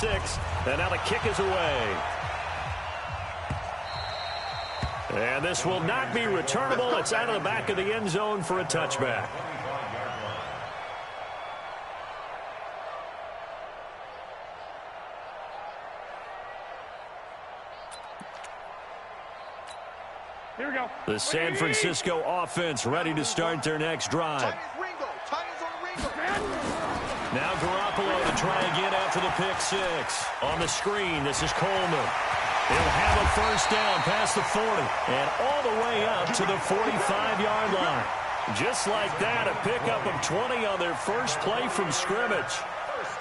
6, and now the kick is away. And this will not be returnable. It's out of the back of the end zone for a touchback. Here we go. The San Francisco offense ready to start their next drive. Now Garoppolo to try again after the pick 6. On the screen, this is Coleman. He'll have a first down past the 40 and all the way up to the 45-yard line. Just like that, a pickup of 20 on their first play from scrimmage. First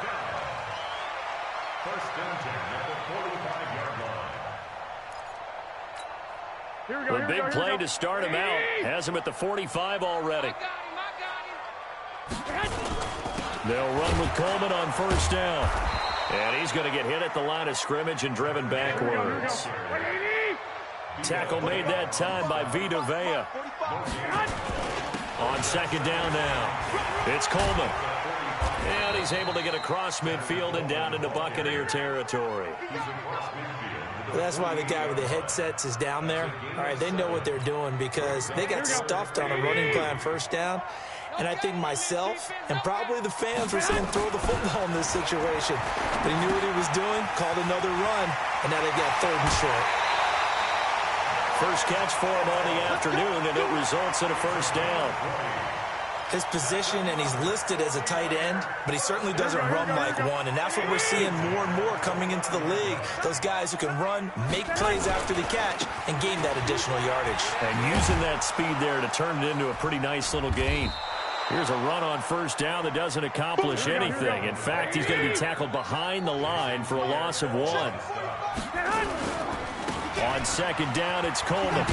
down at the 45-yard line. Here we go, The big play to start him out has him at the 45 already. They'll run with Coleman on first down. And he's going to get hit at the line of scrimmage and driven backwards. Tackle made that time by Vita Vea. On second down now, it's Coleman. And he's able to get across midfield and down into Buccaneer territory. Well, that's why the guy with the headsets is down there. All right, they know what they're doing because they got stuffed on a running play on first down. And I think myself and probably the fans were saying throw the football in this situation. But he knew what he was doing, called another run, and now they've got third and short. First catch for him on the afternoon, and it results in a first down. His position, and he's listed as a tight end, but he certainly doesn't run like one, and that's what we're seeing more and more coming into the league. Those guys who can run, make plays after the catch, and gain that additional yardage. And using that speed there to turn it into a pretty nice little gain. Here's a run on first down that doesn't accomplish anything. In fact, he's going to be tackled behind the line for a loss of 1. On second down, it's Coleman.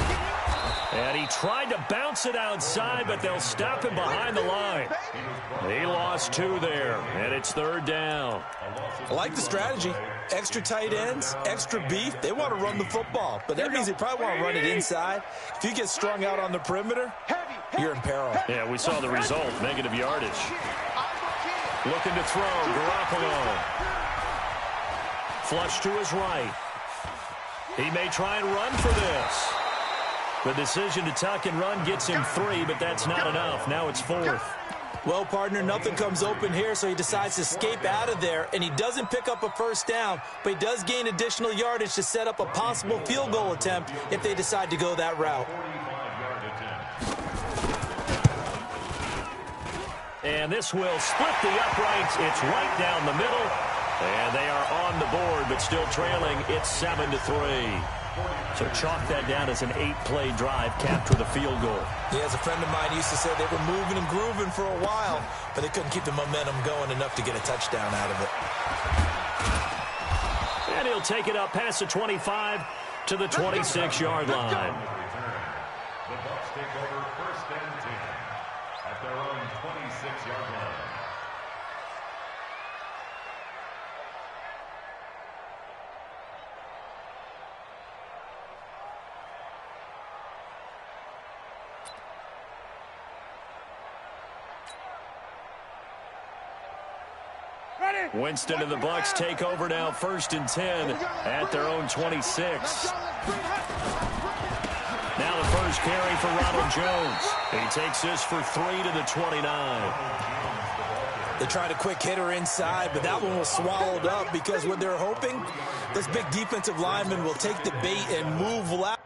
And he tried to bounce it outside, but they'll stop him behind the line. He lost 2 there, and it's third down. I like the strategy. Extra tight ends, extra beef. They want to run the football, but that means they probably want to run it inside. If you get strung out on the perimeter, you're in peril. Yeah, we saw the result, negative yardage. Looking to throw, Garoppolo. Flush to his right. He may try and run for this. The decision to tuck and run gets him 3, but that's not enough. Now it's 4th. Well, partner, nothing comes open here, so he decides to escape out of there, and he doesn't pick up a first down, but he does gain additional yardage to set up a possible field goal attempt if they decide to go that route. And this will split the uprights. It's right down the middle. And they are on the board, but still trailing. It's 7-3. So chalk that down as an 8-play drive capped with a field goal. Yeah, as a friend of mine used to say, they were moving and grooving for a while, but they couldn't keep the momentum going enough to get a touchdown out of it. And he'll take it up past the 25 to the 26-yard line. The Bucs take over first and 10 at their own 26-yard line. Winston and the Bucs take over now, first and 10 at their own 26. Now the first carry for Ronald Jones. He takes this for 3 to the 29. They tried a quick hitter inside, but that one was swallowed up because what they're hoping, this big defensive lineman will take the bait and move left.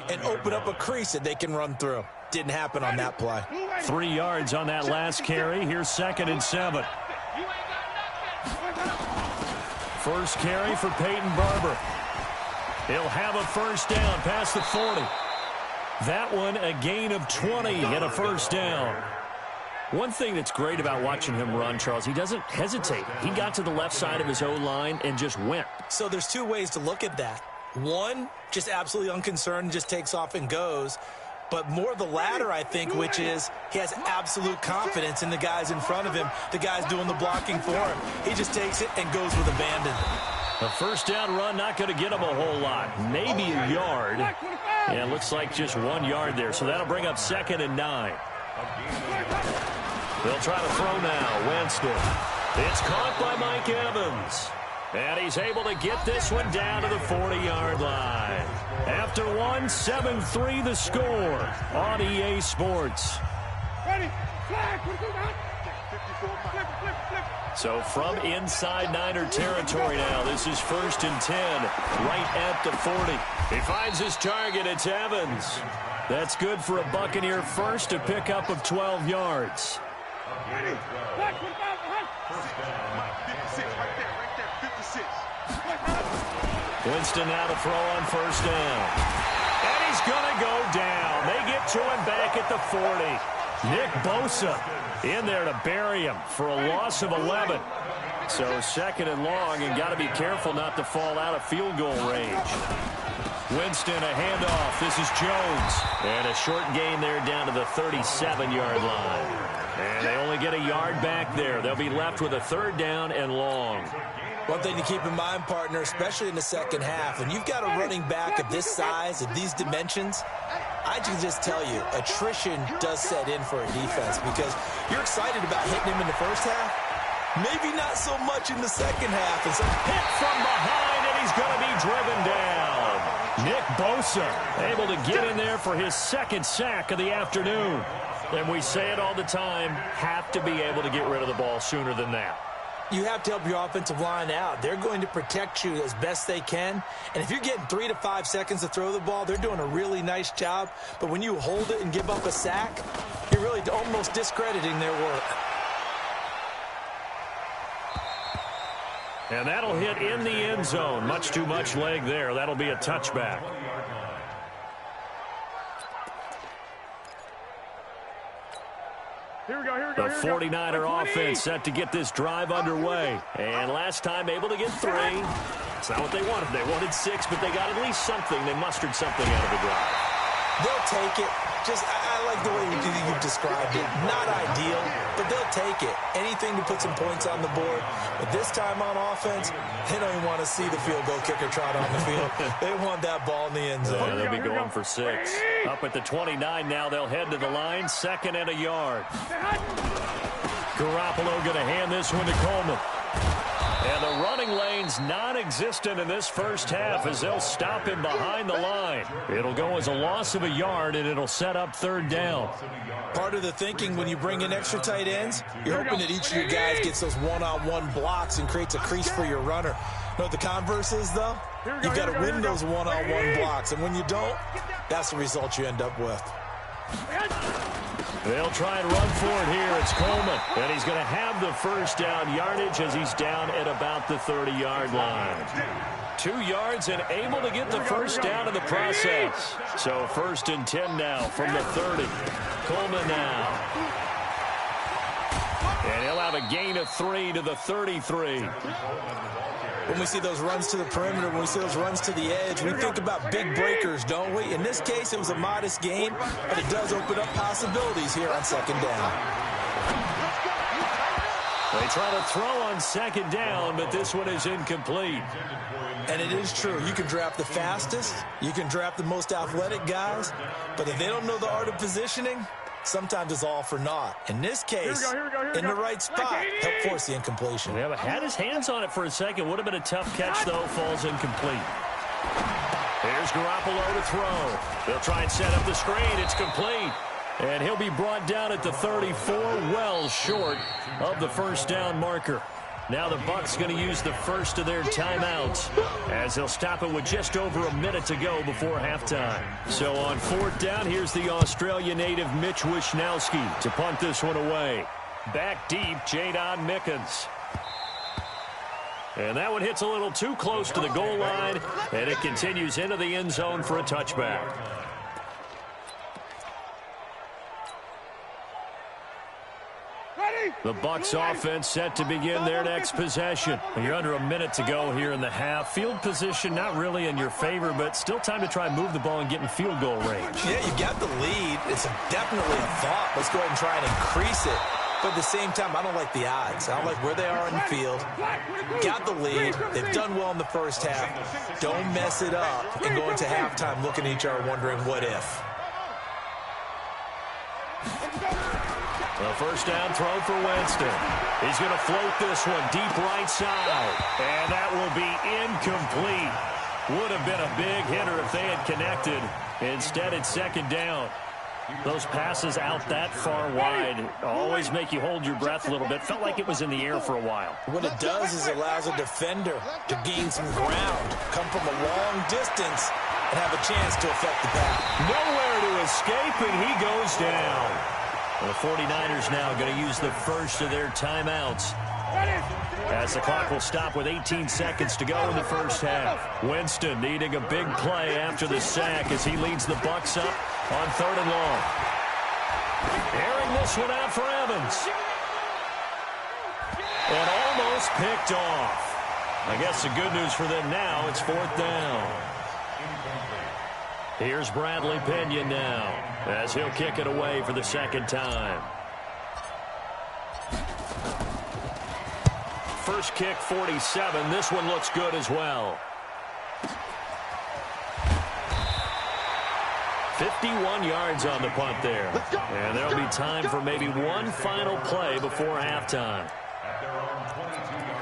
And open up a crease that they can run through. Didn't happen on that play. 3 yards on that last carry. Here's 2nd and 7. First carry for Peyton Barber. He'll have a first down past the 40. That one a gain of 20 and a first down. One thing that's great about watching him run, Charles, he doesn't hesitate. He got to the left side of his O-line and just went. So there's 2 ways to look at that. One, just absolutely unconcerned, just takes off and goes. But more the latter, I think, which is he has absolute confidence in the guys in front of him, the guys doing the blocking for him. He just takes it and goes with abandon. A first down run, not going to get him a whole lot. Maybe a yard. Yeah, it looks like just 1 yard there. So that'll bring up 2nd and 9. They'll try to throw now. Winston. It's caught by Mike Evans. And he's able to get this one down to the 40-yard line. After one, 7-3 the score on EA Sports. Ready? Flag. So from inside Niner territory now, this is 1st and 10, right at the 40. He finds his target. It's Evans. That's good for a Buccaneer first, a pickup of 12 yards. Ready? Flag. Winston now to throw on first down. And he's going to go down. They get to him back at the 40. Nick Bosa in there to bury him for a loss of 11. So 2nd and long, and got to be careful not to fall out of field goal range. Winston, a handoff. This is Jones. And a short gain there down to the 37-yard line. And they only get a yard back there. They'll be left with a 3rd down and long. One thing to keep in mind, partner, especially in the second half, when you've got a running back of this size, of these dimensions, I can just tell you, attrition does set in for a defense because you're excited about hitting him in the first half. Maybe not so much in the second half. And so hit from behind, and he's going to be driven down. Nick Bosa able to get in there for his 2nd sack of the afternoon. And we say it all the time, have to be able to get rid of the ball sooner than that. You have to help your offensive line out. They're going to protect you as best they can. And if you're getting 3 to 5 seconds to throw the ball, they're doing a really nice job. But when you hold it and give up a sack, you're really almost discrediting their work. And that'll hit in the end zone. Much too much leg there. That'll be a touchback. Here we go. The 49er offense set to get this drive underway. And last time able to get 3. It's not what they wanted. They wanted 6, but they got at least something. They mustered something out of the drive. They'll take it. Just, I like the way you've described it. Not ideal, but they'll take it. Anything to put some points on the board. But this time on offense, they don't even want to see the field goal kicker trot on the field. They want that ball in the end zone. Yeah, they'll be going for 6. Up at the 29 now, they'll head to the line. 2nd and a yard. Garoppolo going to hand this one to Coleman. And the running lane's non-existent in this first half as they'll stop him behind the line. It'll go as a loss of a yard, and it'll set up 3rd down. Part of the thinking when you bring in extra tight ends, you're hoping that each of your guys gets those one-on-one blocks and creates a crease for your runner. You know what the converse is, though? You've got to win those one-on-one blocks, and when you don't, that's the result you end up with. They'll try and run for it here. It's Coleman, and he's going to have the first down yardage as he's down at about the 30-yard line. 2 yards and able to get the first down in the process. So 1st and 10 now from the 30. Coleman now. And he'll have a gain of 3 to the 33. When we see those runs to the perimeter, when we see those runs to the edge, we think about big breakers, don't we? In this case, it was a modest gain, but it does open up possibilities here on 2nd down. They try to throw on 2nd down, but this one is incomplete. And it is true. You can draft the fastest. You can draft the most athletic guys. But if they don't know the art of positioning, sometimes it's all for naught. In this case, in the right spot, help force the incompletion. Yeah, but had his hands on it for a second. Would have been a tough catch, though. Falls incomplete. Here's Garoppolo to throw. They'll try and set up the screen. It's complete. And he'll be brought down at the 34, well short of the first down marker. Now the Bucs going to use the first of their timeouts as they'll stop it with just over a minute to go before halftime. So on 4th down, here's the Australia native Mitch Wishnowsky to punt this one away. Back deep, Jadon Mickens. And that one hits a little too close to the goal line, and it continues into the end zone for a touchback. Ready? The Bucs offense set to begin their next possession. You're under a minute to go here in the half. Field position not really in your favor, but still time to try and move the ball and get in field goal range. Yeah, you got the lead. It's definitely a thought. Let's go ahead and try and increase it. But at the same time, I don't like the odds. I don't like where they are on the field. Got the lead. They've done well in the first half. Don't mess it up and go into halftime looking at each other wondering what if. The first down throw for Winston. He's going to float this one deep right side. And that will be incomplete. Would have been a big hitter if they had connected. Instead, it's second down. Those passes out that far wide always make you hold your breath a little bit. Felt like it was in the air for a while. What it does is it allows a defender to gain some ground, come from a long distance, and have a chance to affect the pass. Nowhere to escape, and he goes down. The 49ers now going to use the first of their timeouts as the clock will stop with 18 seconds to go in the first half. Winston needing a big play after the sack as he leads the Bucs up on 3rd and long. Airing this one out for Evans. And almost picked off. I guess the good news for them now, it's 4th down. Here's Bradley Pinion now as he'll kick it away for the second time. First kick, 47. This one looks good as well. 51 yards on the punt there. And there'll be time for maybe one final play before halftime. At their own 22-yard line.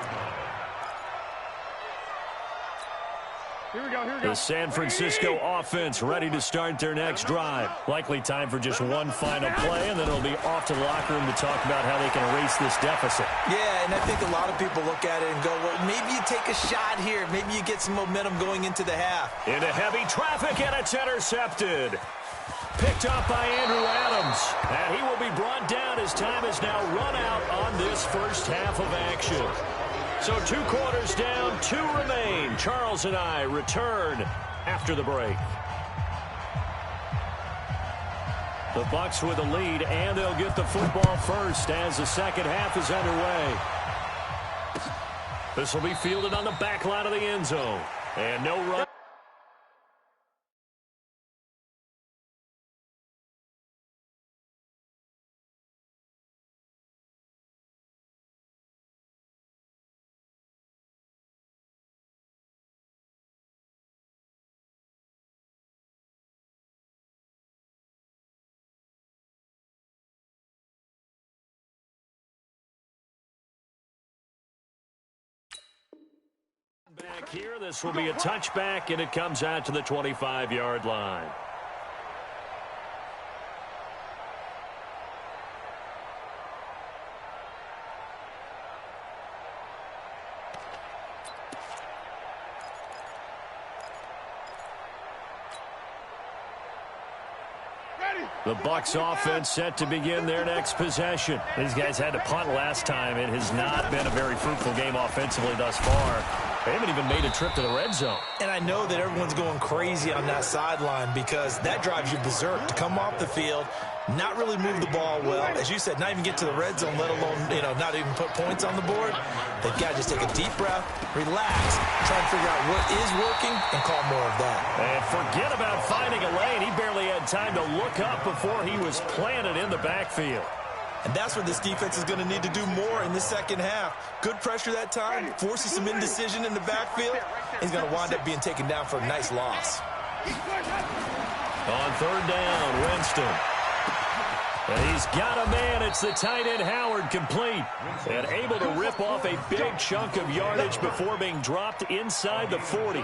Here we go. The San Francisco offense ready to start their next drive. Likely time for just one final play, and then it'll be off to the locker room to talk about how they can erase this deficit. Yeah, and I think a lot of people look at it and go, well, maybe you take a shot here. Maybe you get some momentum going into the half. Into heavy traffic, and it's intercepted. Picked up by Andrew Adams. And he will be brought down as time has now run out on this first half of action. So 2 quarters down, 2 remain. Charles and I return after the break. The Bucs with the lead, and they'll get the football first as the second half is underway. This will be fielded on the back line of the end zone. And no run. Back here, this will be a touchback, and it comes out to the 25-yard line. The Bucs offense set to begin their next possession. These guys had to punt last time. It has not been a very fruitful game offensively thus far. They haven't even made a trip to the red zone. And I know that everyone's going crazy on that sideline because that drives you berserk to come off the field, not really move the ball well. As you said, not even get to the red zone, let alone, not even put points on the board. They've got to just take a deep breath, relax, try and figure out what is working, and call more of that. And forget about finding a lane. He barely had time to look up before he was planted in the backfield. And that's what this defense is going to need to do more in the second half. Good pressure that time, forces some indecision in the backfield. He's going to wind up being taken down for a nice loss. On 3rd down, Winston. And he's got a man. It's the tight end Howard, complete. And able to rip off a big chunk of yardage before being dropped inside the 40.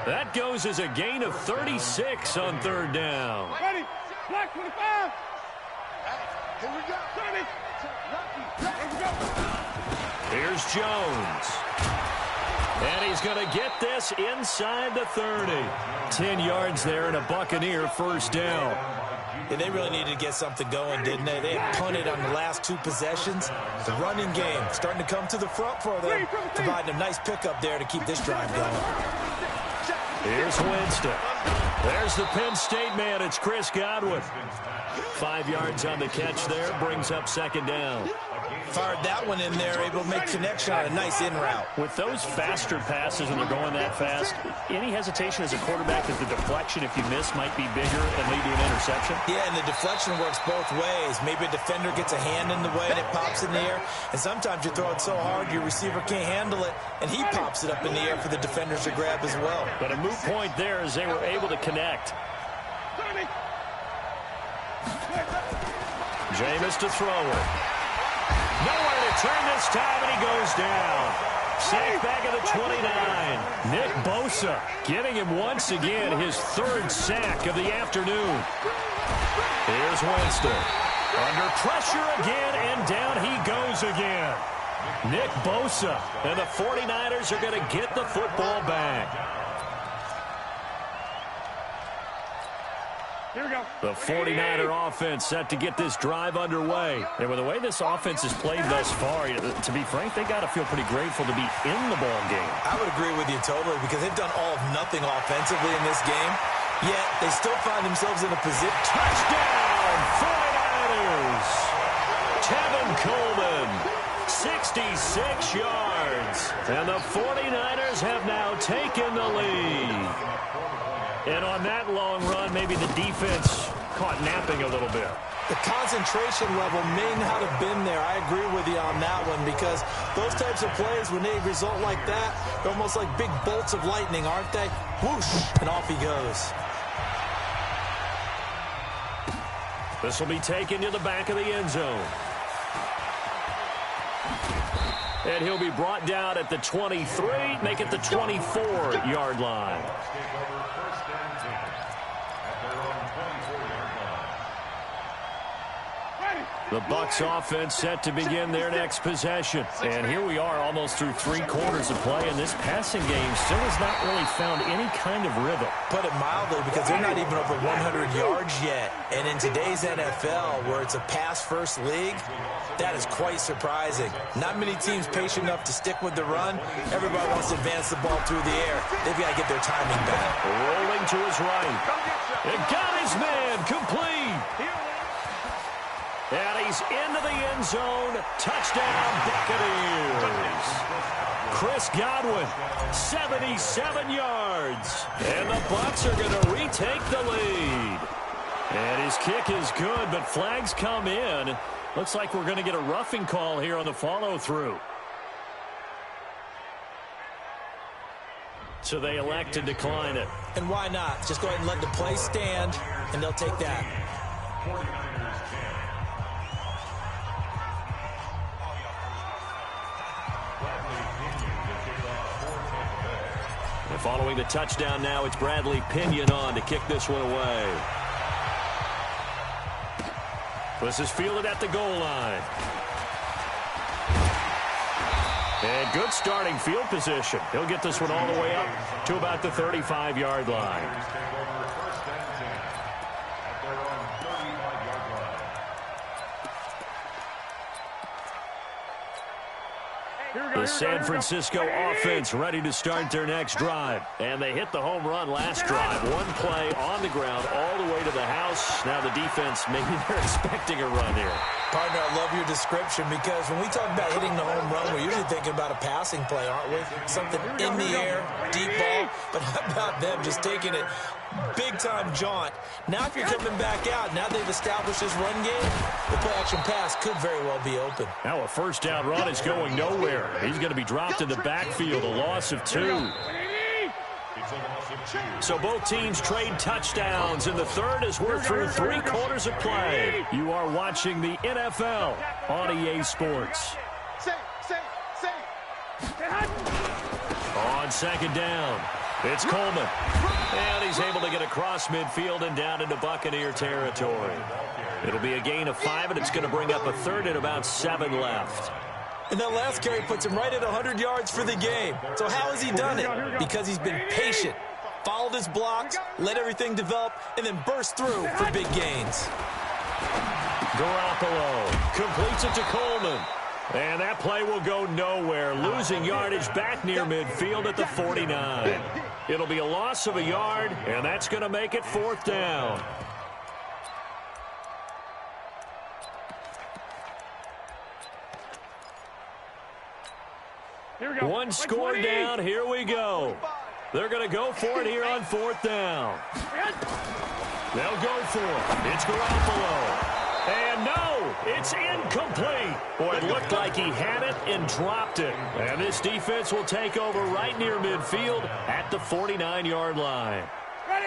That goes as a gain of 36 on 3rd down. Ready, black 25. Here we go. Here's Jones. And he's going to get this inside the 30. 10 yards there and a Buccaneer first down. Yeah, they really needed to get something going, didn't they? They had punted on the last 2 possessions. The running game starting to come to the front for them, providing a nice pickup there to keep this drive going. Here's Winston. There's the Penn State man. It's Chris Godwin. 5 yards on the catch there, brings up second down. Fired that one in there, able to make connection on a nice in route. With those faster passes and they're going that fast, any hesitation as a quarterback that the deflection, if you miss, might be bigger and lead to an interception? Yeah, and the deflection works both ways. Maybe a defender gets a hand in the way and it pops in the air, and sometimes you throw it so hard your receiver can't handle it, and he pops it up in the air for the defenders to grab as well. But a moot point there as they were able to connect. Jameis to throw it. Nowhere to turn this time, and he goes down. Sack back at the 29. Nick Bosa getting him once again his third sack of the afternoon. Here's Winston. Under pressure again, and down he goes again. Nick Bosa, and the 49ers are going to get the football back. Here we go. The 49er offense set to get this drive underway. And with the way this offense has played thus far, to be frank, they got to feel pretty grateful to be in the ball game. I would agree with you totally because they've done all of nothing offensively in this game, yet they still find themselves in a position. Touchdown, 49ers! Tevin Coleman, 66 yards. And the 49ers have now taken the lead. And on that long run, maybe the defense caught napping a little bit. The concentration level may not have been there. I agree with you on that one because those types of plays, when they result like that, they're almost like big bolts of lightning, aren't they? Whoosh, and off he goes. This will be taken to the back of the end zone. And he'll be brought down at the 23, make it the 24-yard line. The Bucs offense set to begin their next possession. And here we are almost through 3 quarters of play, and this passing game still has not really found any kind of rhythm. Put it mildly, because they're not even over 100 yards yet. And in today's NFL, where it's a pass-first league, that is quite surprising. Not many teams patient enough to stick with the run. Everybody wants to advance the ball through the air. They've got to get their timing back. Rolling to his right. It got his man complete. And he's into the end zone. Touchdown, Buccaneers. Chris Godwin, 77 yards. And the Bucs are going to retake the lead. And his kick is good, but flags come in. Looks like we're going to get a roughing call here on the follow-through. So they elect to decline it. And why not? Just go ahead and let the play stand, and they'll take that. And following the touchdown now, it's Bradley Pinion on to kick this one away. This is fielded at the goal line. And good starting field position. He'll get this one all the way up to about the 35-yard line. The San Francisco offense ready to start their next drive. And they hit the home run last drive. One play on the ground all the way to the house. Now the defense, maybe they're expecting a run here. Partner, I love your description because when we talk about hitting the home run, we're usually thinking about a passing play, aren't we? Something in the air, deep ball. But how about them just taking it big-time jaunt? Now if you're coming back out, now they've established this run game, the play-action pass could very well be open. Now a first down run is going nowhere. He's going to be dropped in the backfield, a loss of 2. So both teams trade touchdowns in the third as we're through 3 quarters of play. You are watching the NFL on EA Sports. On second down, it's Coleman. And he's able to get across midfield and down into Buccaneer territory. It'll be a gain of 5, and it's going to bring up a third and about 7 left. And that last carry puts him right at 100 yards for the game. So how has he done it? Because he's been patient, followed his blocks, let everything develop, and then burst through for big gains. Garoppolo completes it to Coleman. And that play will go nowhere, losing yardage back near midfield at the 49. It'll be a loss of a yard, and that's going to make it 4th down. One score down. Here we go. They're going to go for it here on 4th down. They'll go for it. It's Garoppolo. And no, it's incomplete. Boy, it looked like he had it and dropped it. And this defense will take over right near midfield at the 49-yard line.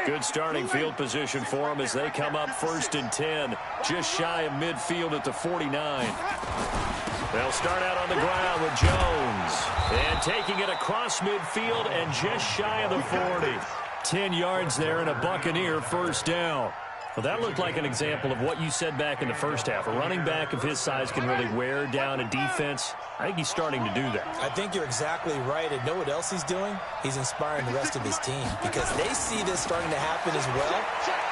Good starting field position for them as they come up 1st and 10, just shy of midfield at the 49. They'll start out on the ground with Jones. And taking it across midfield and just shy of the 40. 10 yards there and a Buccaneer 1st down. Well, that looked like an example of what you said back in the first half. A running back of his size can really wear down a defense. I think he's starting to do that. I think you're exactly right. And know what else he's doing? He's inspiring the rest of his team because they see this starting to happen as well.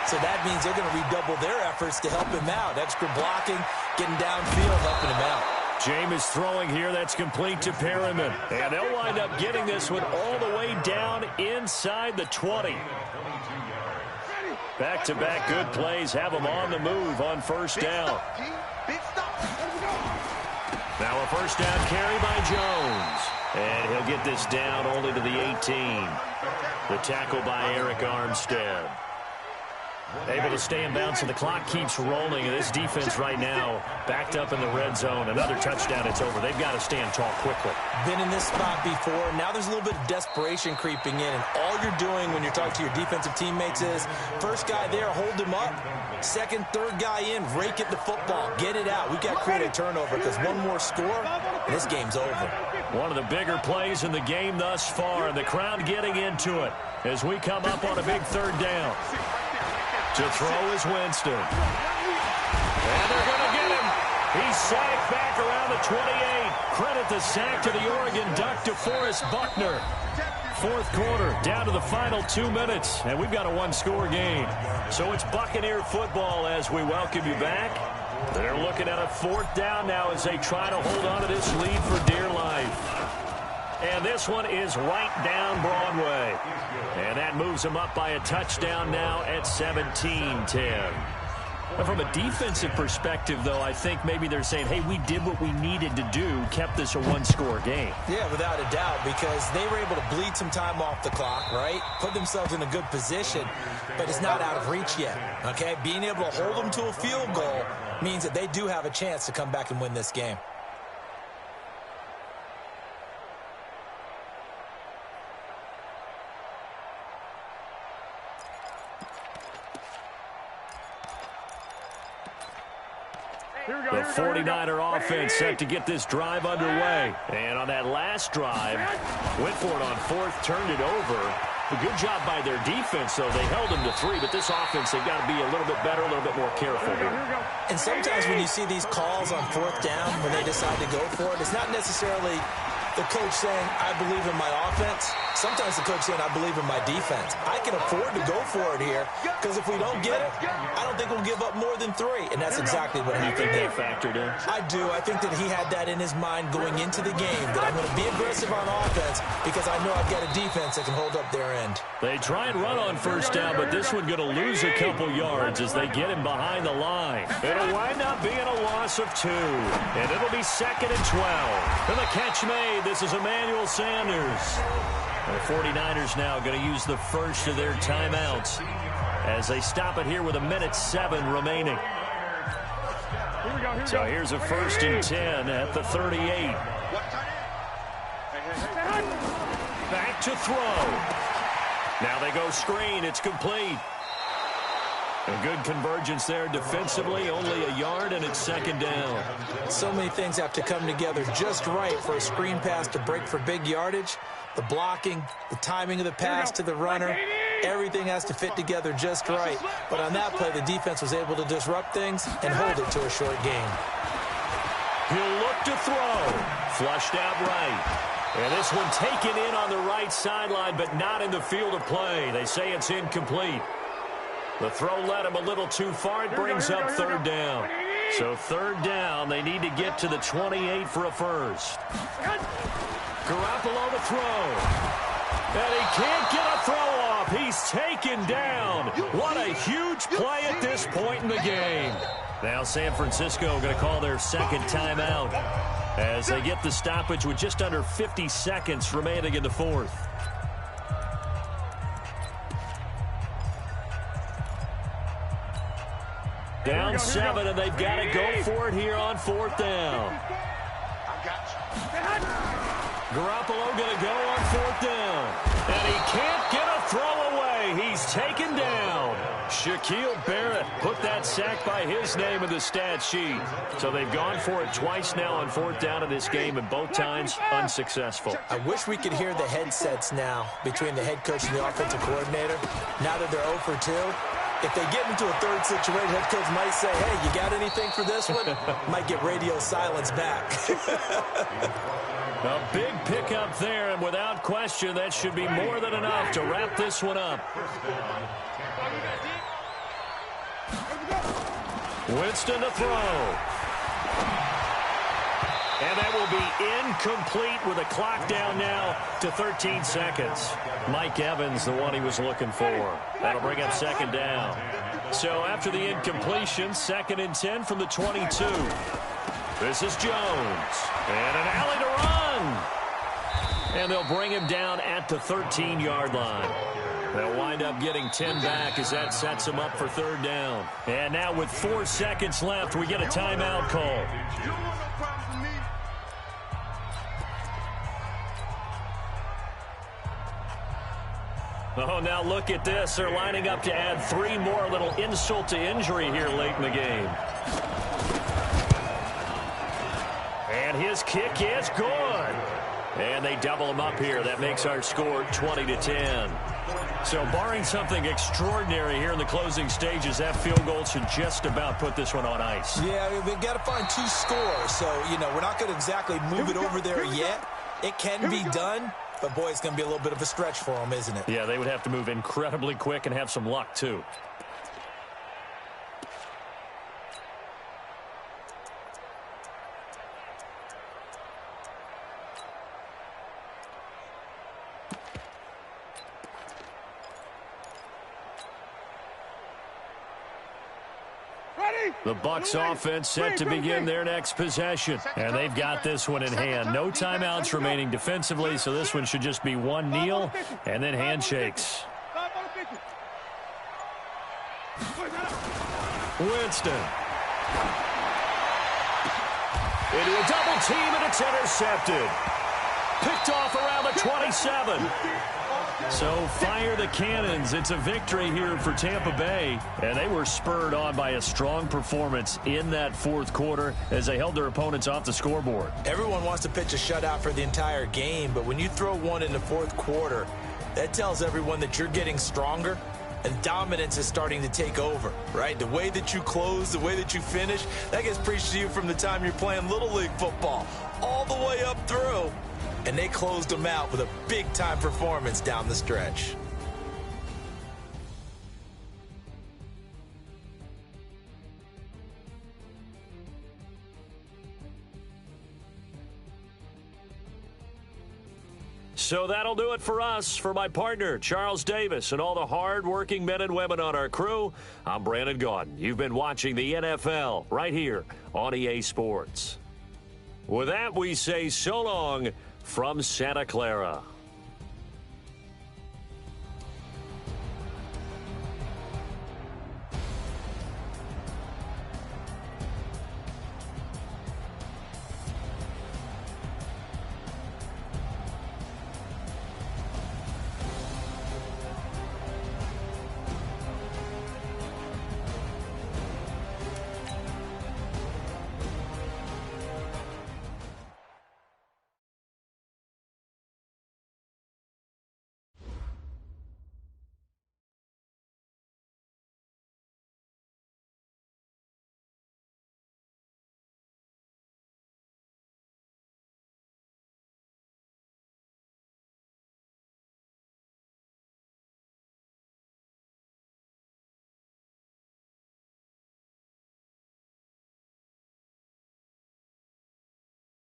So that means they're going to redouble their efforts to help him out. Extra blocking, getting downfield, helping him out. Jameis throwing here. That's complete to Perriman. And they'll wind up getting this one all the way down inside the 20. Back-to-back good plays have them on the move on 1st down. Now a 1st down carry by Jones. And he'll get this down only to the 18. The tackle by Eric Armstead. Able to stay in bounds, so the clock keeps rolling. And this defense right now backed up in the red zone. Another touchdown, it's over. They've got to stand tall quickly. Been in this spot before. Now there's a little bit of desperation creeping in. And all you're doing when you're talking to your defensive teammates is, first guy there, hold him up. Second, third guy in, rake at the football. Get it out. We've got to create a turnover because one more score, and this game's over. One of the bigger plays in the game thus far, and the crowd getting into it as we come up on a big 3rd down. To throw is Winston. And they're going to get him. He's sacked back around the 28. Credit the sack to the Oregon Duck, DeForest Buckner. 4th quarter, down to the final 2 minutes, and we've got a one-score game. So it's Buccaneer football as we welcome you back. They're looking at a 4th down now as they try to hold on to this lead for dear life. And this one is right down Broadway. And that moves them up by a touchdown now at 17-10. From a defensive perspective, though, I think maybe they're saying, hey, we did what we needed to do, kept this a one-score game. Yeah, without a doubt, because they were able to bleed some time off the clock, right? Put themselves in a good position, but it's not out of reach yet, okay? Being able to hold them to a field goal means that they do have a chance to come back and win this game. The 49er offense set to get this drive underway. And on that last drive, went for it on 4th, turned it over. A good job by their defense, though. They held them to 3, but this offense, they've got to be a little bit better, a little bit more careful here. And sometimes when you see these calls on 4th down, when they decide to go for it, it's not necessarily the coach saying, I believe in my offense. Sometimes the coach saying, I believe in my defense. I can afford to go for it here because if we don't get it, I don't think we'll give up more than 3. And that's exactly what happened there. Factored in. I do. I think that he had that in his mind going into the game, that I'm going to be aggressive on offense because I know I've got a defense that can hold up their end. They try and run on 1st down, but this one going to lose a couple yards as they get him behind the line. It'll wind up being a loss of 2, and it'll be 2nd and 12. And the catch made. This is Emmanuel Sanders. The 49ers now going to use the first of their timeouts as they stop it here with 1:07 remaining. So here's a 1st and 10 at the 38. Back to throw. Now they go screen. It's complete. A good convergence there defensively, only a yard, and it's 2nd down. So many things have to come together just right for a screen pass to break for big yardage. The blocking, the timing of the pass to the runner, everything has to fit together just right. But on that play, the defense was able to disrupt things and hold it to a short game. He'll look to throw. Flushed out right. And this one taken in on the right sideline, but not in the field of play. They say it's incomplete. The throw led him a little too far. It brings up 3rd down. So 3rd down, they need to get to the 28 for a first. Garoppolo to throw. And he can't get a throw off. He's taken down. What a huge play at this point in the game. Now San Francisco going to call their 2nd timeout. as they get the stoppage with just under 50 seconds remaining in the fourth. Down 7, and they've got to go for it here on fourth down. Garoppolo going to go on fourth down. And he can't get a throw away. He's taken down. Shaquille Barrett put that sack by his name in the stat sheet. So they've gone for it twice now on fourth down in this game, and both times unsuccessful. I wish we could hear the headsets now between the head coach and the offensive coordinator. Now that they're 0 for 2. If they get into a third situation, head coach might say, hey, you got anything for this one? Might get radio silence back. A big pickup there, and without question, that should be more than enough to wrap this one up. Winston to throw. And that will be incomplete with a clock down now to 13 seconds. Mike Evans, the one he was looking for. That'll bring up second down. So after the incompletion, 2nd and 10 from the 22. This is Jones. And an alley to run. And they'll bring him down at the 13-yard line. They'll wind up getting 10 back as that sets them up for third down. And now with 4 seconds left, we get a timeout call. Oh, now look at this. They're lining up to add 3 more, a little insult to injury here late in the game. And his kick is good. And they double him up here. That makes our score 20-10. So barring something extraordinary here in the closing stages, that field goal should just about put this one on ice. Yeah, we've got to find 2 scores. So, we're not going to exactly move it over there yet. It can be done. But, boy, it's going to be a little bit of a stretch for them, isn't it? Yeah, they would have to move incredibly quick and have some luck, too. The Bucs offense set to begin their next possession. And they've got this one in hand. No timeouts remaining defensively, so this one should just be one kneel and then handshakes. Winston. Into a double team, and it's intercepted. Picked off around the 27. So fire the cannons. It's a victory here for Tampa Bay. And they were spurred on by a strong performance in that fourth quarter as they held their opponents off the scoreboard. Everyone wants to pitch a shutout for the entire game, but when you throw one in the fourth quarter, that tells everyone that you're getting stronger and dominance is starting to take over, right? The way that you close, the way that you finish, that gets preached to you from the time you're playing Little League football all the way up through. And they closed them out with a big-time performance down the stretch. So that'll do it for us. For my partner, Charles Davis, and all the hard-working men and women on our crew, I'm Brandon Gaudin. You've been watching the NFL right here on EA Sports. With that, we say so long from Santa Clara.